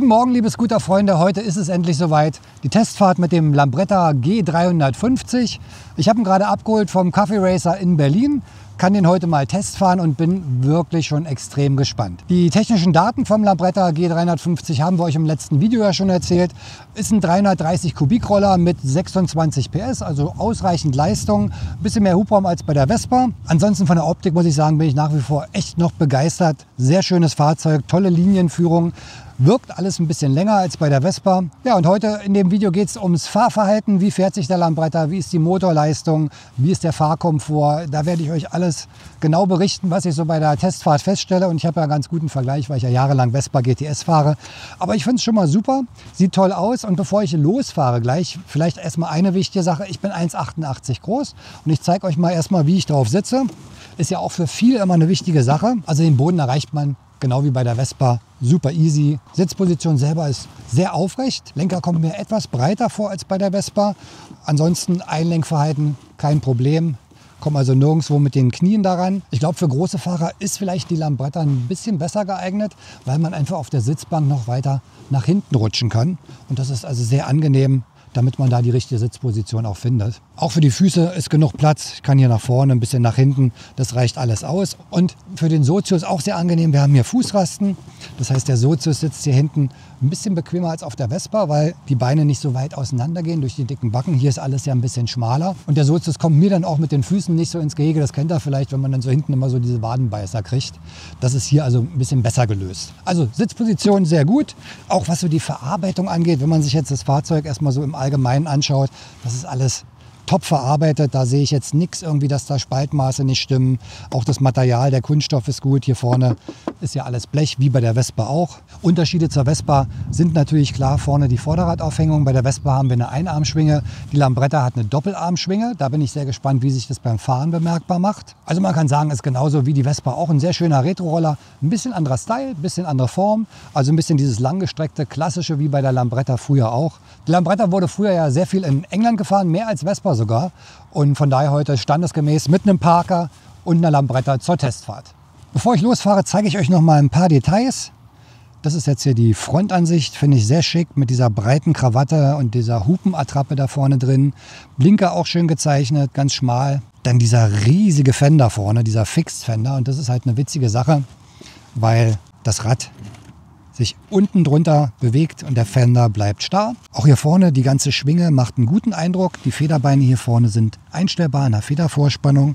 Guten Morgen, liebe Scooter-Freunde. Heute ist es endlich soweit. Die Testfahrt mit dem Lambretta G350. Ich habe ihn gerade abgeholt vom Coffee Racer in Berlin. Kann den heute mal testfahren und bin wirklich schon extrem gespannt. Die technischen Daten vom Lambretta G350 haben wir euch im letzten Video ja schon erzählt. Ist ein 330 Kubik Roller mit 26 PS, also ausreichend Leistung. Ein bisschen mehr Hubraum als bei der Vespa. Ansonsten von der Optik muss ich sagen, bin ich nach wie vor echt noch begeistert. Sehr schönes Fahrzeug, tolle Linienführung. Wirkt alles ein bisschen länger als bei der Vespa. Ja, und heute in dem Video geht es ums Fahrverhalten. Wie fährt sich der Lambretta? Wie ist die Motorleistung? Wie ist der Fahrkomfort? Da werde ich euch alles genau berichten, was ich so bei der Testfahrt feststelle. Und ich habe ja einen ganz guten Vergleich, weil ich ja jahrelang Vespa GTS fahre. Aber ich finde es schon mal super. Sieht toll aus. Und bevor ich losfahre gleich, vielleicht erstmal eine wichtige Sache. Ich bin 1,88 groß und ich zeige euch mal erstmal, wie ich drauf sitze. Ist ja auch für viele immer eine wichtige Sache. Also den Boden erreicht man genau wie bei der Vespa, super easy. Sitzposition selber ist sehr aufrecht. Lenker kommt mir etwas breiter vor als bei der Vespa. Ansonsten Einlenkverhalten kein Problem. Komme also nirgendwo mit den Knien daran. Ich glaube, für große Fahrer ist vielleicht die Lambretta ein bisschen besser geeignet, weil man einfach auf der Sitzbank noch weiter nach hinten rutschen kann. Und das ist also sehr angenehm, damit man da die richtige Sitzposition auch findet. Auch für die Füße ist genug Platz. Ich kann hier nach vorne, ein bisschen nach hinten. Das reicht alles aus. Und für den Sozius auch sehr angenehm. Wir haben hier Fußrasten. Das heißt, der Sozius sitzt hier hinten ein bisschen bequemer als auf der Vespa, weil die Beine nicht so weit auseinander gehen durch die dicken Backen. Hier ist alles ja ein bisschen schmaler. Und der Sozius kommt mir dann auch mit den Füßen nicht so ins Gehege. Das kennt ihr vielleicht, wenn man dann so hinten immer so diese Wadenbeißer kriegt. Das ist hier also ein bisschen besser gelöst. Also Sitzposition sehr gut. Auch was so die Verarbeitung angeht, wenn man sich jetzt das Fahrzeug erstmal so im Allgemeinen anschaut, das ist alles top verarbeitet. Da sehe ich jetzt nichts irgendwie, dass da Spaltmaße nicht stimmen. Auch das Material, der Kunststoff ist gut. Hier vorne ist ja alles Blech, wie bei der Vespa auch. Unterschiede zur Vespa sind natürlich klar. Vorne die Vorderradaufhängung. Bei der Vespa haben wir eine Einarmschwinge. Die Lambretta hat eine Doppelarmschwinge. Da bin ich sehr gespannt, wie sich das beim Fahren bemerkbar macht. Also man kann sagen, ist genauso wie die Vespa auch ein sehr schöner Retro-Roller. Ein bisschen anderer Style, ein bisschen andere Form. Also ein bisschen dieses langgestreckte, klassische wie bei der Lambretta früher auch. Die Lambretta wurde früher ja sehr viel in England gefahren, mehr als Vespa sogar. Und von daher heute standesgemäß mit einem Parker und einer Lambretta zur Testfahrt. Bevor ich losfahre, zeige ich euch noch mal ein paar Details. Das ist jetzt hier die Frontansicht, finde ich sehr schick mit dieser breiten Krawatte und dieser Hupenattrappe da vorne drin. Blinker auch schön gezeichnet, ganz schmal. Dann dieser riesige Fender vorne, dieser Fixed Fender. Und das ist halt eine witzige Sache, weil das Rad sich unten drunter bewegt und der Fender bleibt starr. Auch hier vorne die ganze Schwinge macht einen guten Eindruck. Die Federbeine hier vorne sind einstellbar in der Federvorspannung.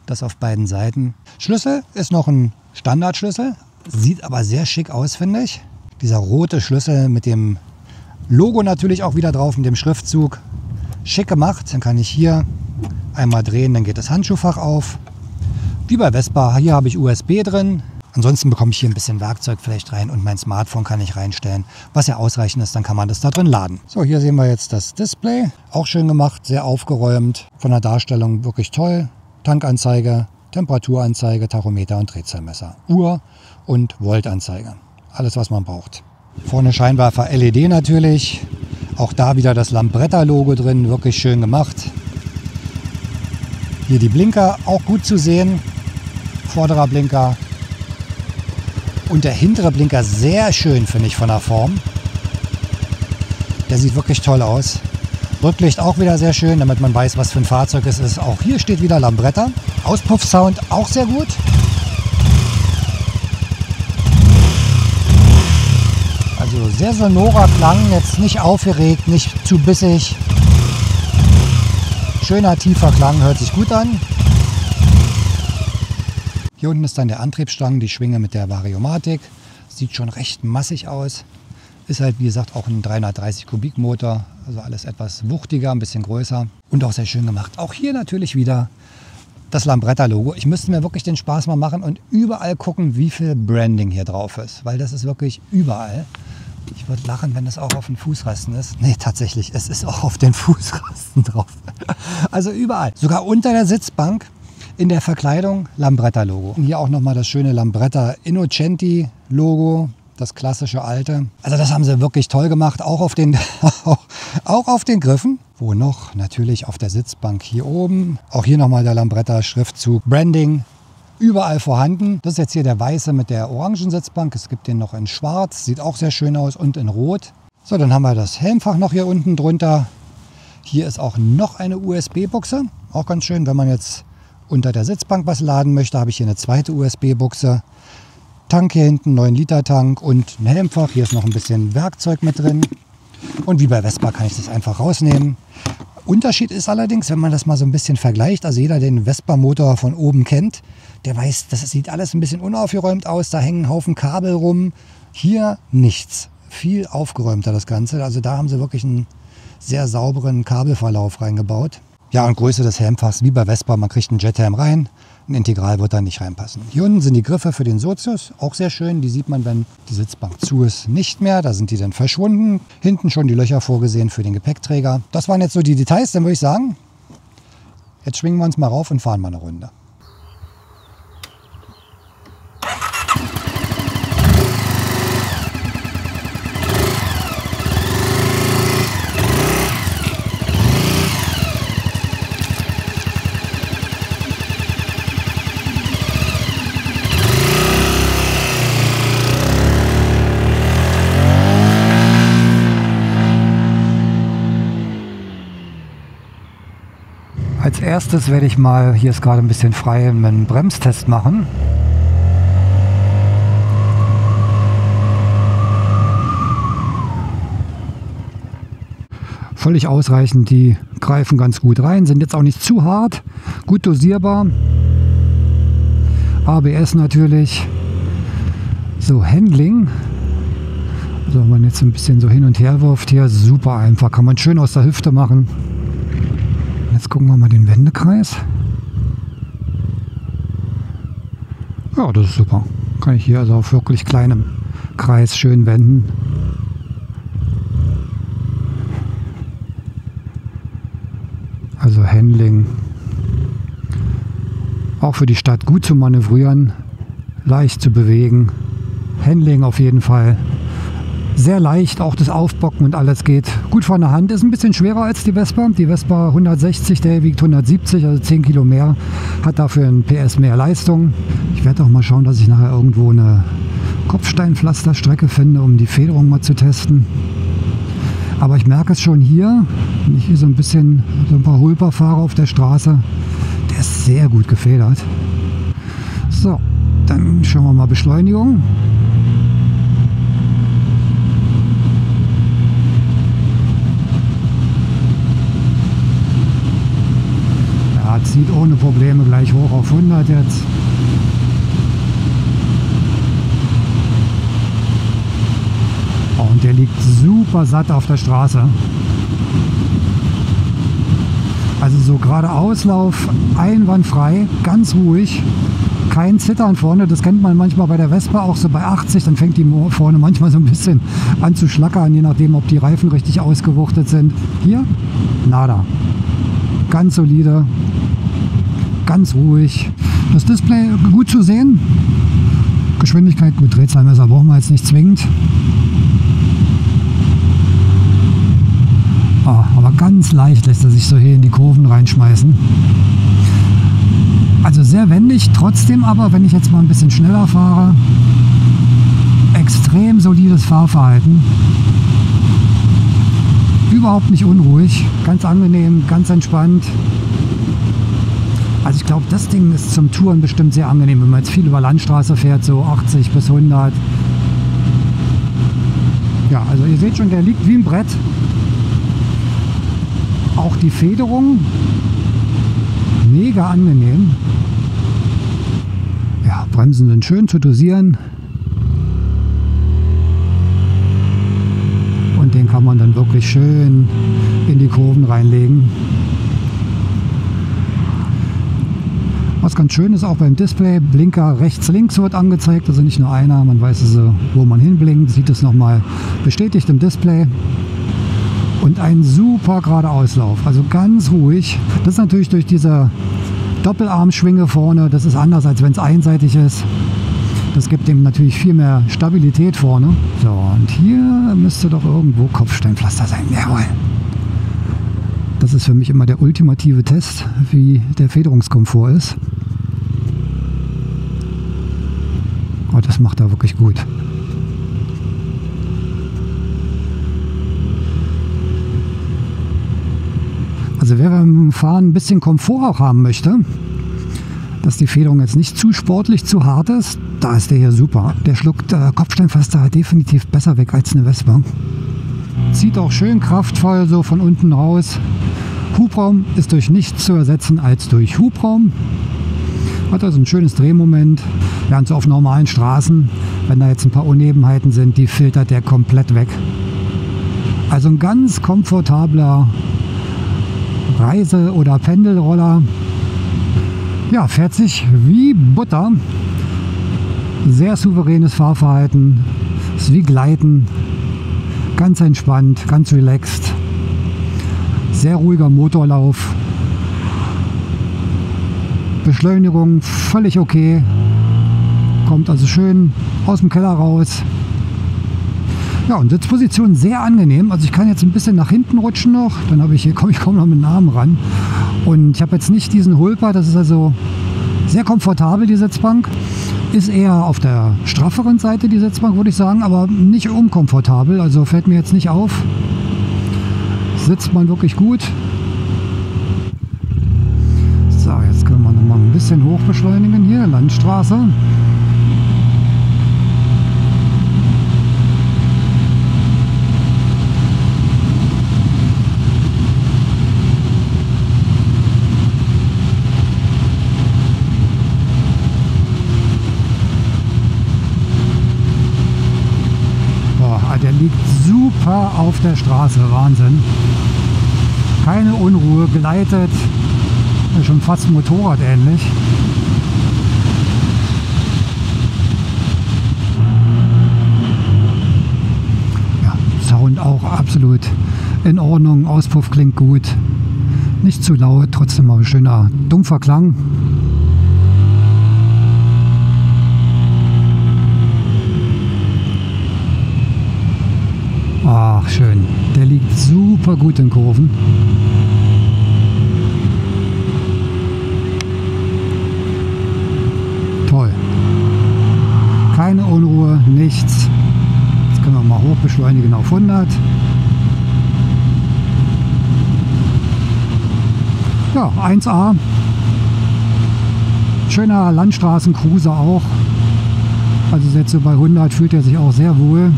Das auf beiden Seiten. Schlüssel ist noch ein Standardschlüssel. Sieht aber sehr schick aus, finde ich. Dieser rote Schlüssel mit dem Logo natürlich auch wieder drauf, mit dem Schriftzug. Schick gemacht. Dann kann ich hier einmal drehen, dann geht das Handschuhfach auf. Wie bei Vespa, hier habe ich USB drin. Ansonsten bekomme ich hier ein bisschen Werkzeug vielleicht rein und mein Smartphone kann ich reinstellen, was ja ausreichend ist, dann kann man das da drin laden. So, hier sehen wir jetzt das Display. Auch schön gemacht, sehr aufgeräumt. Von der Darstellung wirklich toll. Tankanzeige, Temperaturanzeige, Tachometer und Drehzahlmesser. Uhr und Voltanzeige. Alles, was man braucht. Vorne Scheinwerfer LED natürlich. Auch da wieder das Lambretta-Logo drin, wirklich schön gemacht. Hier die Blinker, auch gut zu sehen. Vorderer Blinker. Und der hintere Blinker sehr schön, finde ich, von der Form. Der sieht wirklich toll aus. Rücklicht auch wieder sehr schön, damit man weiß, was für ein Fahrzeug es ist. Auch hier steht wieder Lambretta. Auspuffsound auch sehr gut. Also sehr sonorer Klang, jetzt nicht aufgeregt, nicht zu bissig. Schöner, tiefer Klang, hört sich gut an. Hier unten ist dann der Antriebsstrang, die Schwinge mit der Variomatik. Sieht schon recht massig aus. Ist halt, wie gesagt, auch ein 330 Kubik Motor. Also alles etwas wuchtiger, ein bisschen größer und auch sehr schön gemacht. Auch hier natürlich wieder das Lambretta-Logo. Ich müsste mir wirklich den Spaß mal machen und überall gucken, wie viel Branding hier drauf ist. Weil das ist wirklich überall. Ich würde lachen, wenn das auch auf den Fußrasten ist. Nee, tatsächlich, es ist auch auf den Fußrasten drauf. Also überall. Sogar unter der Sitzbank. In der Verkleidung Lambretta-Logo. Hier auch nochmal das schöne Lambretta Innocenti-Logo, das klassische alte. Also das haben sie wirklich toll gemacht, auch auf den Griffen. Wo noch? Natürlich auf der Sitzbank hier oben. Auch hier nochmal der Lambretta-Schriftzug. Branding überall vorhanden. Das ist jetzt hier der weiße mit der orangen Sitzbank. Es gibt den noch in schwarz, sieht auch sehr schön aus, und in rot. So, dann haben wir das Helmfach noch hier unten drunter. Hier ist auch noch eine USB-Buchse. Auch ganz schön, wenn man jetzt unter der Sitzbank was laden möchte, habe ich hier eine zweite USB-Buchse. Tank hier hinten, 9 Liter Tank und ein Helmfach. Hier ist noch ein bisschen Werkzeug mit drin. Und wie bei Vespa kann ich das einfach rausnehmen. Unterschied ist allerdings, wenn man das mal so ein bisschen vergleicht, also jeder, der den Vespa-Motor von oben kennt, der weiß, das sieht alles ein bisschen unaufgeräumt aus. Da hängen ein Haufen Kabel rum. Hier nichts. Viel aufgeräumter das Ganze. Also da haben sie wirklich einen sehr sauberen Kabelverlauf reingebaut. Ja, und Größe des Helmfachs wie bei Vespa, man kriegt einen Jethelm rein, ein Integral wird da nicht reinpassen. Hier unten sind die Griffe für den Sozius, auch sehr schön. Die sieht man, wenn die Sitzbank zu ist, nicht mehr. Da sind die dann verschwunden. Hinten schon die Löcher vorgesehen für den Gepäckträger. Das waren jetzt so die Details, dann würde ich sagen, jetzt schwingen wir uns mal rauf und fahren mal eine Runde. Als erstes werde ich mal, hier ist gerade ein bisschen frei, einen Bremstest machen. Völlig ausreichend, die greifen ganz gut rein, sind jetzt auch nicht zu hart, gut dosierbar. ABS natürlich. So, Handling. Also wenn man jetzt ein bisschen so hin und her wirft, hier super einfach, kann man schön aus der Hüfte machen. Jetzt gucken wir mal den Wendekreis. Ja, das ist super. Kann ich hier also auf wirklich kleinem Kreis schön wenden. Also Handling. Auch für die Stadt gut zu manövrieren, leicht zu bewegen. Handling auf jeden Fall. Sehr leicht, auch das Aufbocken und alles geht gut von der Hand. Ist ein bisschen schwerer als die Vespa. Die Vespa 160, der wiegt 170, also 10 Kilo mehr. Hat dafür ein PS mehr Leistung. Ich werde auch mal schauen, dass ich nachher irgendwo eine Kopfsteinpflasterstrecke finde, um die Federung mal zu testen. Aber ich merke es schon hier, wenn ich hier so ein paar Hulper fahre auf der Straße, der ist sehr gut gefedert. So, dann schauen wir mal Beschleunigung. Zieht ohne Probleme gleich hoch auf 100 jetzt. Oh, und der liegt super satt auf der Straße. Also so gerade Auslauf, einwandfrei, ganz ruhig. Kein Zittern vorne, das kennt man manchmal bei der Vespa auch so bei 80, dann fängt die vorne manchmal so ein bisschen an zu schlackern, je nachdem, ob die Reifen richtig ausgewuchtet sind. Hier, nada. Ganz solide. Ganz ruhig. Das Display gut zu sehen. Geschwindigkeit, gut, Drehzahlmesser brauchen wir jetzt nicht zwingend. Oh, aber ganz leicht lässt er sich so hier in die Kurven reinschmeißen. Also sehr wendig, trotzdem aber, wenn ich jetzt mal ein bisschen schneller fahre, extrem solides Fahrverhalten. Überhaupt nicht unruhig, ganz angenehm, ganz entspannt. Also ich glaube, das Ding ist zum Touren bestimmt sehr angenehm, wenn man jetzt viel über Landstraße fährt, so 80 bis 100. Ja, also ihr seht schon, der liegt wie ein Brett. Auch die Federung, mega angenehm. Ja, Bremsen sind schön zu dosieren. Und den kann man dann wirklich schön in die Kurven reinlegen. Was ganz schön ist auch beim Display, Blinker rechts, links wird angezeigt, also nicht nur einer, man weiß also, wo man hinblinkt, sieht es nochmal bestätigt im Display. Und ein super gerader Auslauf, also ganz ruhig. Das ist natürlich durch diese Doppelarmschwinge vorne, das ist anders, als wenn es einseitig ist. Das gibt dem natürlich viel mehr Stabilität vorne. So, und hier müsste doch irgendwo Kopfsteinpflaster sein. Jawohl. Das ist für mich immer der ultimative Test, wie der Federungskomfort ist. Oh, das macht er wirklich gut. Also wer beim Fahren ein bisschen Komfort auch haben möchte, dass die Federung jetzt nicht zu sportlich, zu hart ist, da ist der hier super. Der schluckt Kopfsteinpflaster definitiv besser weg als eine Vespa. Zieht auch schön kraftvoll so von unten raus. Hubraum ist durch nichts zu ersetzen als durch Hubraum. Hat also ein schönes Drehmoment. Ja, und so auf normalen Straßen, wenn da jetzt ein paar Unebenheiten sind, die filtert der komplett weg. Also ein ganz komfortabler Reise- oder Pendelroller. Ja, fährt sich wie Butter. Sehr souveränes Fahrverhalten. Ist wie Gleiten. Ganz entspannt, ganz relaxed. Sehr ruhiger Motorlauf. Beschleunigung völlig okay. Kommt also schön aus dem Keller raus. Ja, und Sitzposition sehr angenehm. Also ich kann jetzt ein bisschen nach hinten rutschen noch. Dann komme ich kaum noch mit dem Arm ran. Und ich habe jetzt nicht diesen Hulper. Das ist also sehr komfortabel, die Sitzbank. Ist eher auf der strafferen Seite, die Sitzbank, würde ich sagen, aber nicht unkomfortabel. Also fällt mir jetzt nicht auf. Sitzt man wirklich gut. So, jetzt können wir noch mal ein bisschen hoch beschleunigen hier. Landstraße. Der liegt super auf der Straße, Wahnsinn. Keine Unruhe, gleitet, schon fast Motorrad ähnlich. Ja, Sound auch absolut in Ordnung, Auspuff klingt gut, nicht zu laut, trotzdem mal ein schöner dumpfer Klang. Ach, schön. Der liegt super gut in Kurven. Toll. Keine Unruhe, nichts. Jetzt können wir mal hoch beschleunigen auf 100. Ja, 1A. Schöner Landstraßencruiser auch. Also jetzt so bei 100 fühlt er sich auch sehr wohl.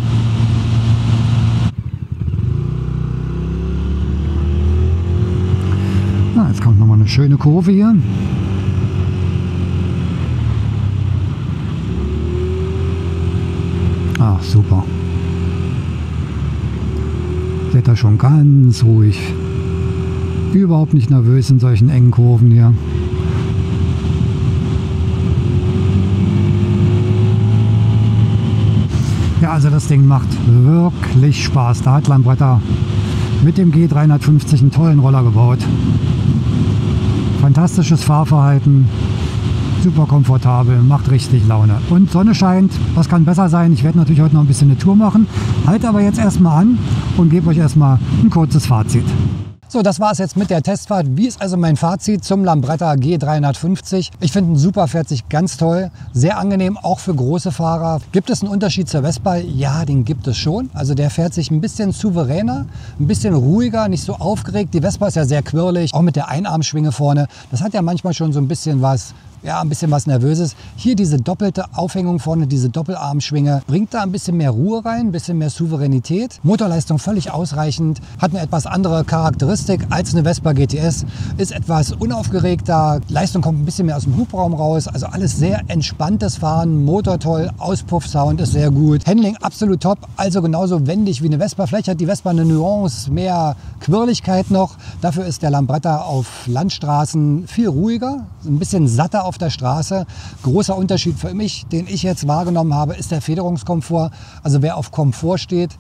Jetzt kommt nochmal eine schöne Kurve hier. Ach, super. Seht ihr schon ganz ruhig. Überhaupt nicht nervös in solchen engen Kurven hier. Ja, also das Ding macht wirklich Spaß. Da hat Lambretta mit dem G350 einen tollen Roller gebaut. Fantastisches Fahrverhalten, super komfortabel, macht richtig Laune. Und Sonne scheint, was kann besser sein? Ich werde natürlich heute noch ein bisschen eine Tour machen, halte aber jetzt erstmal an und gebe euch erstmal ein kurzes Fazit. So, das war es jetzt mit der Testfahrt. Wie ist also mein Fazit zum Lambretta G350? Ich finde ihn super, fährt sich ganz toll, sehr angenehm, auch für große Fahrer. Gibt es einen Unterschied zur Vespa? Ja, den gibt es schon. Also der fährt sich ein bisschen souveräner, ein bisschen ruhiger, nicht so aufgeregt. Die Vespa ist ja sehr quirlig, auch mit der Einarmschwinge vorne. Das hat ja manchmal schon so ein bisschen was Nervöses. Hier diese doppelte Aufhängung vorne, diese Doppelarmschwinge, bringt da ein bisschen mehr Ruhe rein, ein bisschen mehr Souveränität. Motorleistung völlig ausreichend, hat eine etwas andere Charakteristik als eine Vespa GTS, ist etwas unaufgeregter, Leistung kommt ein bisschen mehr aus dem Hubraum raus, also alles sehr entspanntes Fahren, Motor toll, Auspuffsound ist sehr gut, Handling absolut top, also genauso wendig wie eine Vespa. Vielleicht hat die Vespa eine Nuance mehr Quirligkeit noch, dafür ist der Lambretta auf Landstraßen viel ruhiger, ein bisschen satter auf der Straße. Großer Unterschied für mich, den ich jetzt wahrgenommen habe, ist der Federungskomfort. Also wer auf Komfort steht,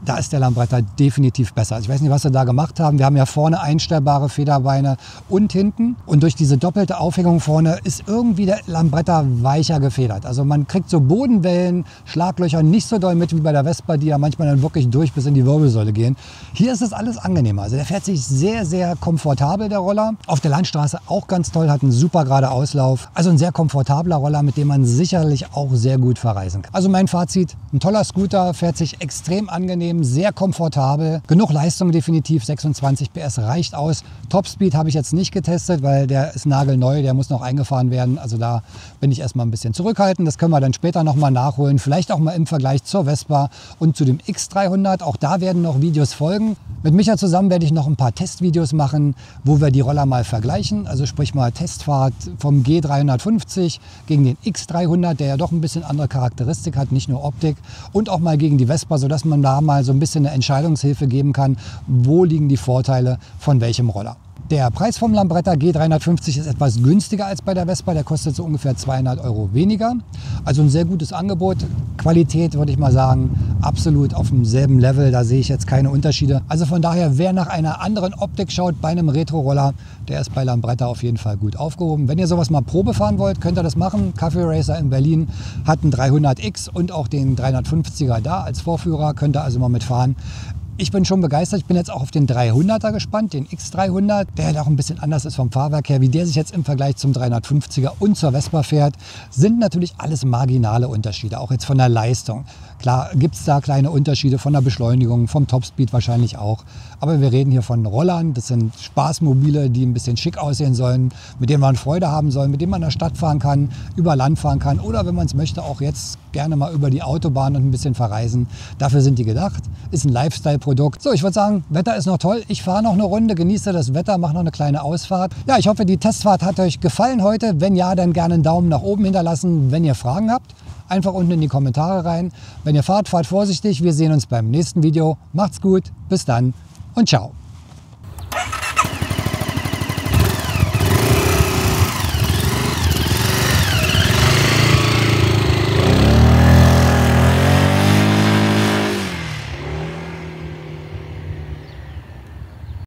da ist der Lambretta definitiv besser. Also ich weiß nicht, was sie da gemacht haben. Wir haben ja vorne einstellbare Federbeine und hinten. Und durch diese doppelte Aufhängung vorne ist irgendwie der Lambretta weicher gefedert. Also man kriegt so Bodenwellen, Schlaglöcher nicht so doll mit wie bei der Vespa, die ja manchmal dann wirklich durch bis in die Wirbelsäule gehen. Hier ist es alles angenehmer. Also der fährt sich sehr, sehr komfortabel, der Roller. Auf der Landstraße auch ganz toll, hat einen super gerade Auslauf. Also ein sehr komfortabler Roller, mit dem man sicherlich auch sehr gut verreisen kann. Also mein Fazit, ein toller Scooter, fährt sich extrem angenehm, sehr komfortabel. Genug Leistung definitiv, 26 PS reicht aus. Topspeed habe ich jetzt nicht getestet, weil der ist nagelneu, der muss noch eingefahren werden. Also da bin ich erstmal ein bisschen zurückhaltend. Das können wir dann später nochmal nachholen. Vielleicht auch mal im Vergleich zur Vespa und zu dem X300. Auch da werden noch Videos folgen. Mit Micha zusammen werde ich noch ein paar Testvideos machen, wo wir die Roller mal vergleichen. Also sprich mal Testfahrt vom G350 gegen den X300, der ja doch ein bisschen andere Charakteristik hat, nicht nur Optik. Und auch mal gegen die Vespa, sodass man da mal so ein bisschen eine Entscheidungshilfe geben kann, wo liegen die Vorteile von welchem Roller. Der Preis vom Lambretta G350 ist etwas günstiger als bei der Vespa. Der kostet so ungefähr 200 € weniger. Also ein sehr gutes Angebot. Qualität würde ich mal sagen, absolut auf demselben Level. Da sehe ich jetzt keine Unterschiede. Also von daher, wer nach einer anderen Optik schaut bei einem Retro-Roller, der ist bei Lambretta auf jeden Fall gut aufgehoben. Wenn ihr sowas mal Probe fahren wollt, könnt ihr das machen. Café Racer in Berlin hat einen 300X und auch den 350er da als Vorführer. Könnt ihr also mal mitfahren. Ich bin schon begeistert. Ich bin jetzt auch auf den 300er gespannt, den X300, der halt auch ein bisschen anders ist vom Fahrwerk her. Wie der sich jetzt im Vergleich zum 350er und zur Vespa fährt, sind natürlich alles marginale Unterschiede, auch jetzt von der Leistung. Klar gibt es da kleine Unterschiede von der Beschleunigung, vom Topspeed wahrscheinlich auch. Aber wir reden hier von Rollern. Das sind Spaßmobile, die ein bisschen schick aussehen sollen, mit denen man Freude haben soll, mit denen man in der Stadt fahren kann, über Land fahren kann oder wenn man es möchte, auch jetzt gerne mal über die Autobahn und ein bisschen verreisen. Dafür sind die gedacht. Ist ein Lifestyle-Produkt. So, ich würde sagen, Wetter ist noch toll. Ich fahre noch eine Runde, genieße das Wetter, mache noch eine kleine Ausfahrt. Ja, ich hoffe, die Testfahrt hat euch gefallen heute. Wenn ja, dann gerne einen Daumen nach oben hinterlassen, wenn ihr Fragen habt. Einfach unten in die Kommentare rein. Wenn ihr fahrt, fahrt vorsichtig. Wir sehen uns beim nächsten Video. Macht's gut, bis dann und ciao.